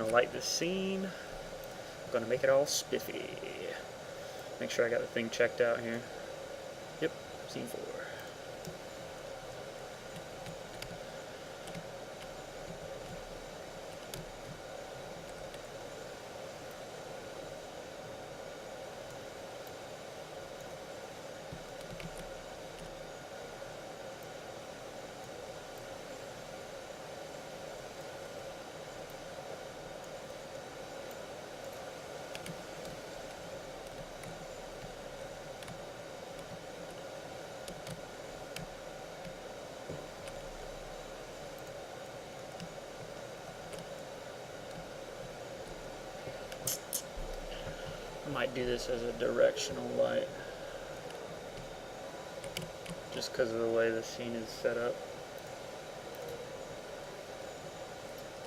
Gonna light this scene. I'm gonna make it all spiffy. Make sure I got the thing checked out here. Yep, scene 4. I might do this as a directional light, just because of the way the scene is set up.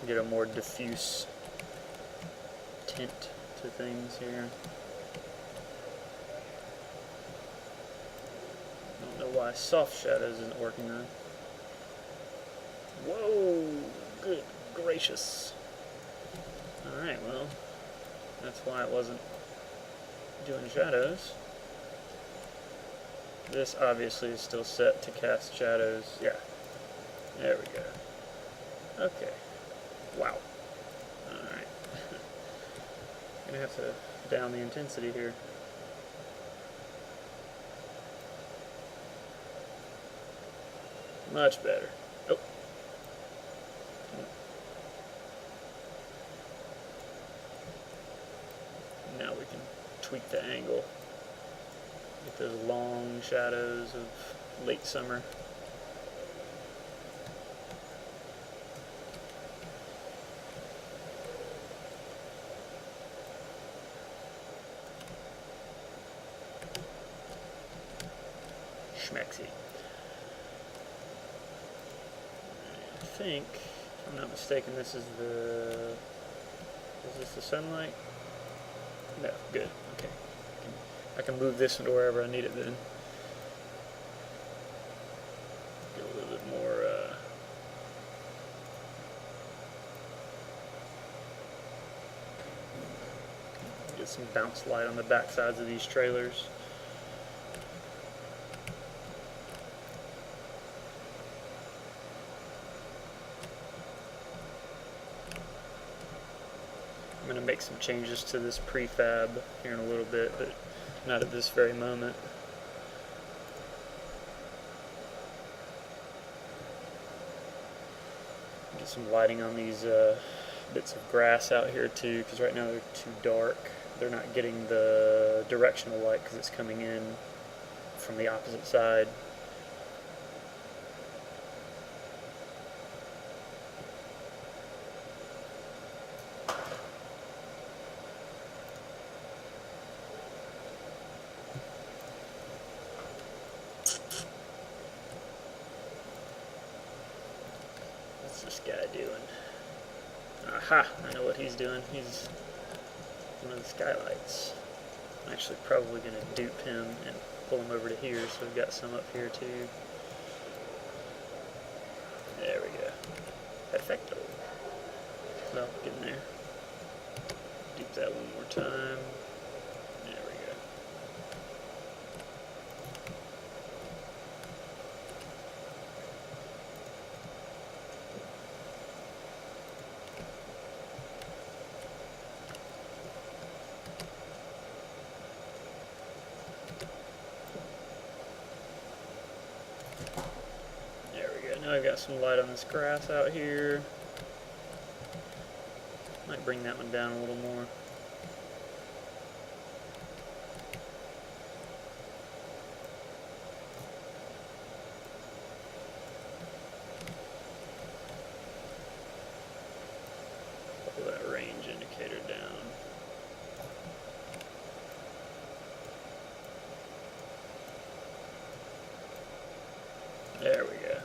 Get a more diffuse tint to things here. I don't know why soft shadows isn't working though. Whoa, good gracious. Alright, well, that's why it wasn't doing shadows. This obviously is still set to cast shadows. Yeah, there we go. Okay, wow. Alright. Gonna have to down the intensity here. Much better. Oh. Now we can tweak the angle. Get those long shadows of late summer. Schmexy. I think, if I'm not mistaken, this is the... Is this the sunlight? No, good. Okay. I can move this into wherever I need it then. Get a little bit more, get some bounce light on the back sides of these trailers. I'm going to make some changes to this prefab here in a little bit, but not at this very moment. Get some lighting on these bits of grass out here too, because right now they're too dark. They're not getting the directional light because it's coming in from the opposite side. What's this guy doing? Aha! I know what he's doing. He's one of the skylights. I'm actually probably going to dupe him and pull him over to here, so we've got some up here too. There we go. Perfecto. Well, get in there. Dupe that one more time. There we go. Now I've got some light on this grass out here. Might bring that one down a little more. Pull that range indicator down. There we go.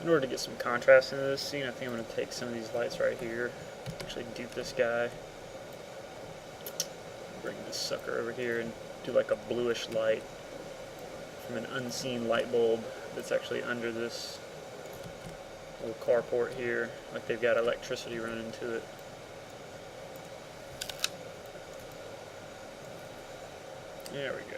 In order to get some contrast into this scene, I think I'm going to take some of these lights right here, actually dupe this guy, bring this sucker over here and do like a bluish light from an unseen light bulb that's actually under this little carport here, like they've got electricity running to it. There we go.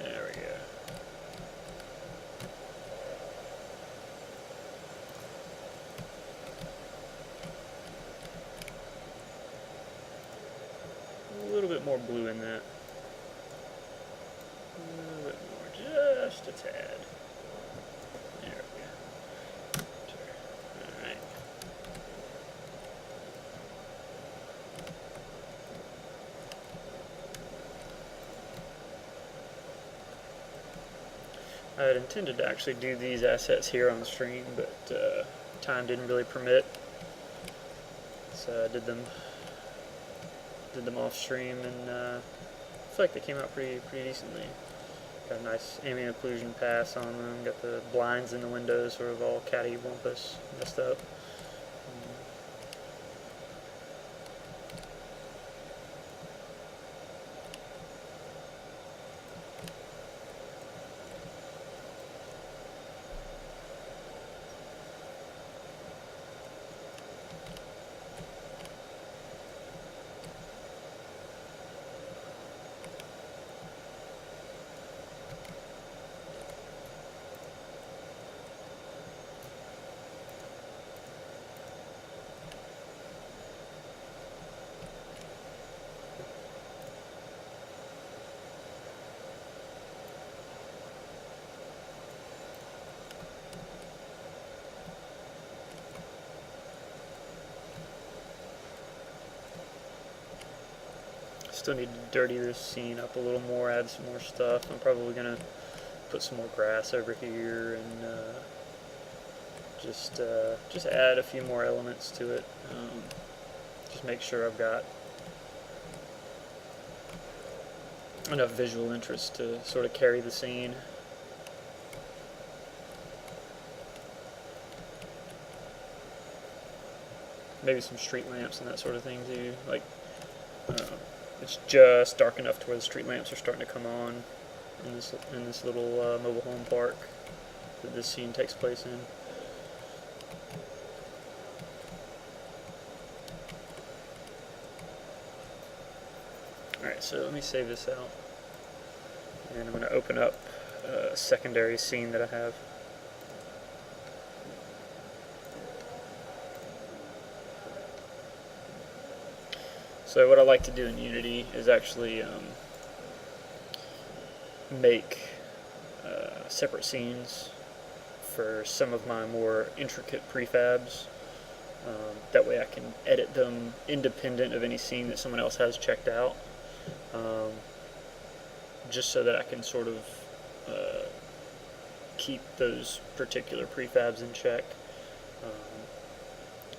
There we go. A little bit more blue in that. A little bit more, just a tad. There we go. Alright. I had intended to actually do these assets here on the stream, but time didn't really permit. So I did them off stream, and I feel like they came out pretty decently. Got a nice ambient occlusion pass on them. Got the blinds in the windows sort of all cattywampus messed up. Still need to dirty this scene up a little more, add some more stuff. I'm probably going to put some more grass over here and just add a few more elements to it. Just make sure I've got enough visual interest to sort of carry the scene. Maybe some street lamps and that sort of thing too. Like, it's just dark enough to where the street lamps are starting to come on in this little mobile home park that this scene takes place in. Alright, so let me save this out. And I'm going to open up a secondary scene that I have. So what I like to do in Unity is actually make separate scenes for some of my more intricate prefabs. That way I can edit them independent of any scene that someone else has checked out. Just so that I can sort of keep those particular prefabs in check.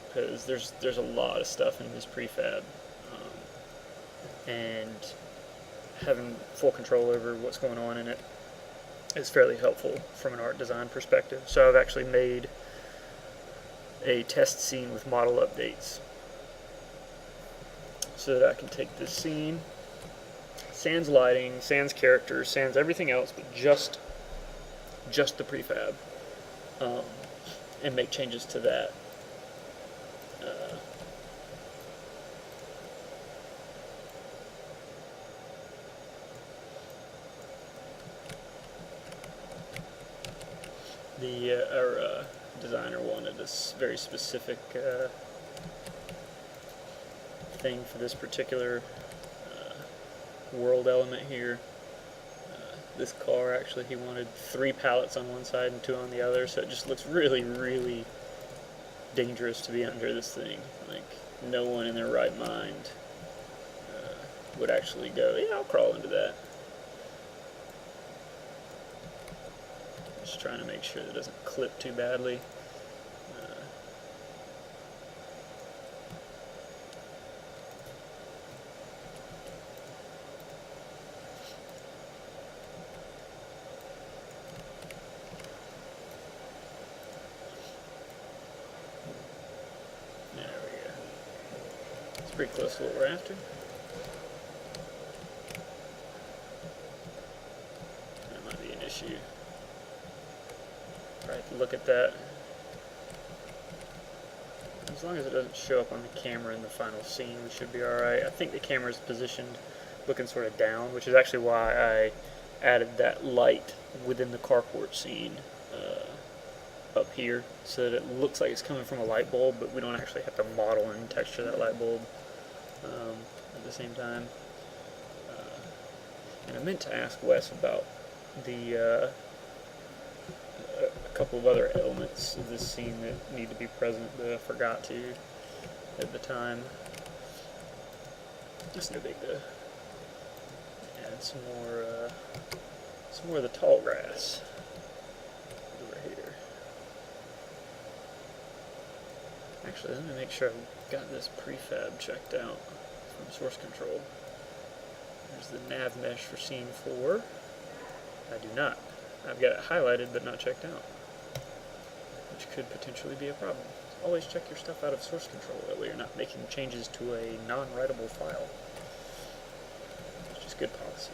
Because there's a lot of stuff in this prefab. And having full control over what's going on in it is fairly helpful from an art design perspective. So I've actually made a test scene with model updates so that I can take this scene, sans lighting, sans characters, sans everything else, but just the prefab, and make changes to that. Our designer wanted this very specific thing for this particular world element here. This car, actually, he wanted 3 pallets on one side and 2 on the other, so it just looks really, really dangerous to be under this thing. Like, no one in their right mind would actually go, yeah, I'll crawl into that. Just trying to make sure that it doesn't clip too badly. It's pretty close to what we're after. That might be an issue. Right, look at that. As long as it doesn't show up on the camera in the final scene, we should be alright. I think the camera is positioned looking sort of down, which is actually why I added that light within the carport scene up here, so that it looks like it's coming from a light bulb, but we don't actually have to model and texture that light bulb at the same time. And I meant to ask Wes about the a couple of other elements of this scene that need to be present, but I forgot to at the time. It's no big deal. Add some more of the tall grass over here. Actually, let me make sure I've got this prefab checked out from source control. There's the nav mesh for scene 4. I do not. I've got it highlighted but not checked out, which could potentially be a problem. Always check your stuff out of source control, that way you're not making changes to a non-writable file. It's just good policy.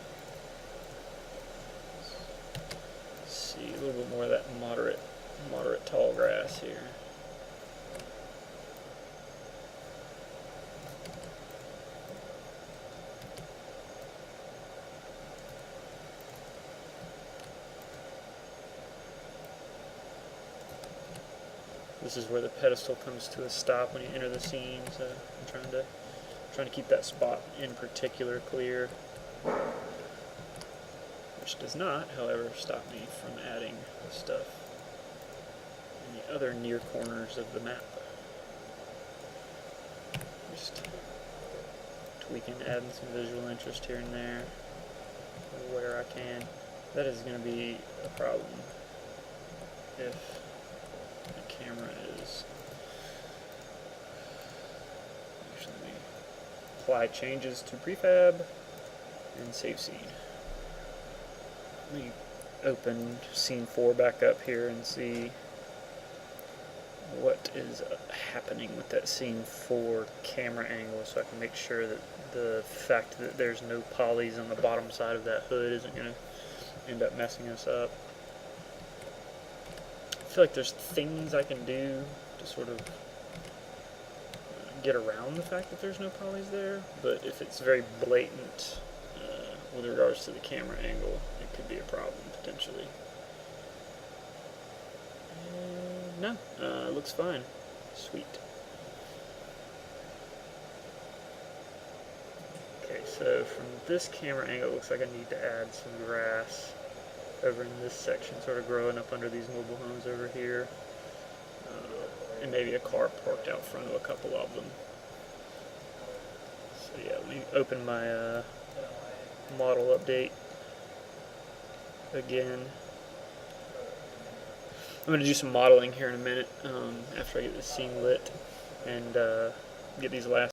Let's see, a little bit more of that moderate tall grass here. This is where the pedestal comes to a stop when you enter the scene, so I'm trying to keep that spot in particular clear, which does not, however, stop me from adding the stuff in the other near corners of the map. Just tweaking, adding some visual interest here and there where I can. That is going to be a problem if the camera is actually, let me apply changes to prefab and save scene. Let me open scene 4 back up here and see what is happening with that scene 4 camera angle, so I can make sure that the fact that there's no polys on the bottom side of that hood isn't going to end up messing us up. I feel like there's things I can do to sort of get around the fact that there's no polys there, but if it's very blatant with regards to the camera angle, it could be a problem potentially. No, it looks fine. Sweet. Okay, so from this camera angle, it looks like I need to add some grass over in this section, sort of growing up under these mobile homes over here, and maybe a car parked out front of a couple of them. So yeah, let me open my model update again. I'm going to do some modeling here in a minute after I get this scene lit and get these last